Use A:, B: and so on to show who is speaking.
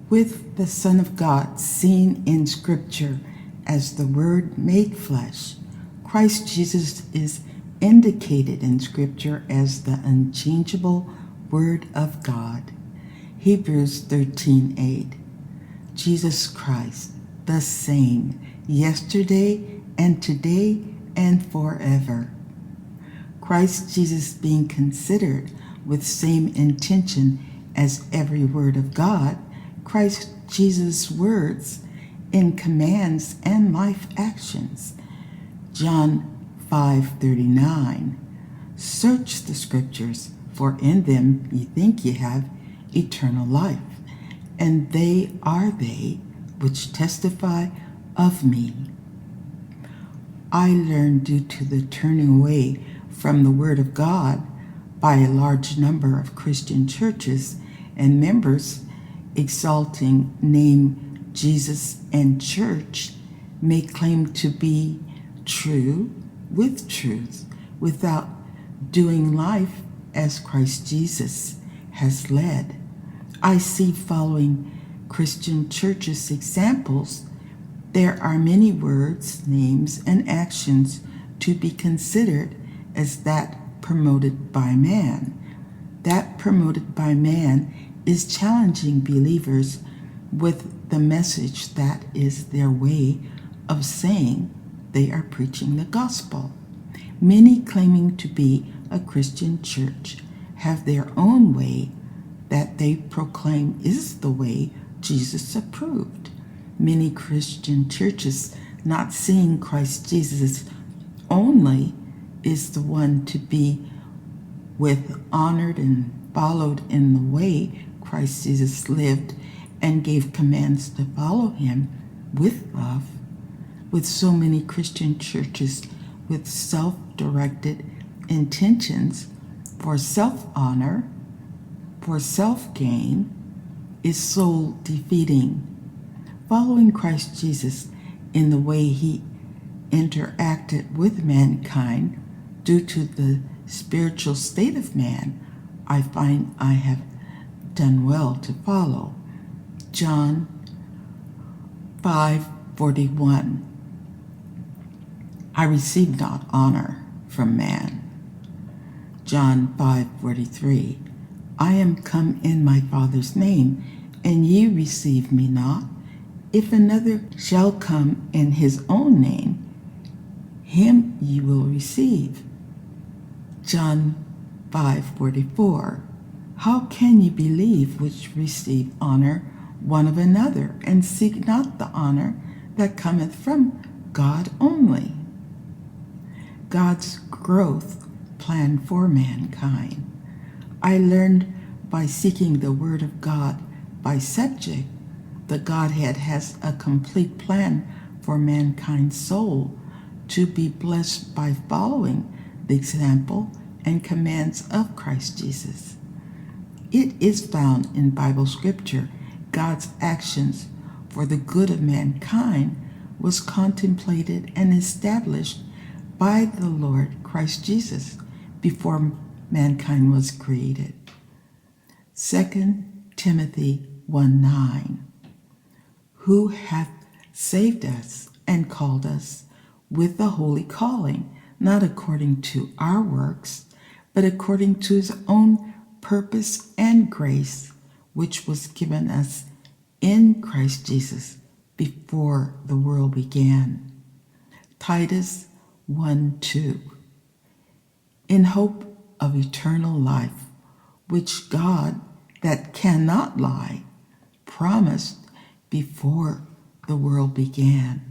A: with the Son of God seen in Scripture as the Word made flesh. Christ Jesus is indicated in Scripture as the unchangeable Word of God. Hebrews 13:8. Jesus Christ, the same, yesterday and today and forever. Christ Jesus being considered with same intention as every word of God, Christ Jesus' words in commands and life actions. John 5:39. Search the Scriptures, for in them ye think ye have eternal life, and they are they which testify of me. I learned, due to the turning away from the Word of God by a large number of Christian churches and members, exalting name Jesus and church may claim to be true with truth without doing life as Christ Jesus has led. I see, following Christian churches' examples, there are many words, names, and actions to be considered as that promoted by man. That promoted by man is challenging believers with the message that is their way of saying they are preaching the gospel. Many claiming to be a Christian church have their own way that they proclaim is the way Jesus approved. Many Christian churches not seeing Christ Jesus only is the one to be with, honored, and followed in the way Christ Jesus lived and gave commands to follow him with love. With so many Christian churches with self-directed intentions for self-honor, for self-gain, is soul-defeating. Following Christ Jesus in the way he interacted with mankind due to the spiritual state of man, I find I have done well to follow. John 5:41. I receive not honor from man. John 5:43. I am come in my Father's name, and ye receive me not. If another shall come in his own name, him ye will receive. John 5:44. How can ye believe which receive honor one of another, and seek not the honor that cometh from God only? God's growth plan for mankind. I learned by seeking the Word of God by subject, the Godhead has a complete plan for mankind's soul to be blessed by following the example and commands of Christ Jesus. It is found in Bible scripture God's actions for the good of mankind was contemplated and established by the Lord Christ Jesus before mankind was created. 2 Timothy 1:9. Who hath saved us and called us with a holy calling, not according to our works, but according to his own purpose and grace, which was given us in Christ Jesus before the world began. Titus 1:2. In hope of eternal life, which God, that cannot lie, promised before the world began.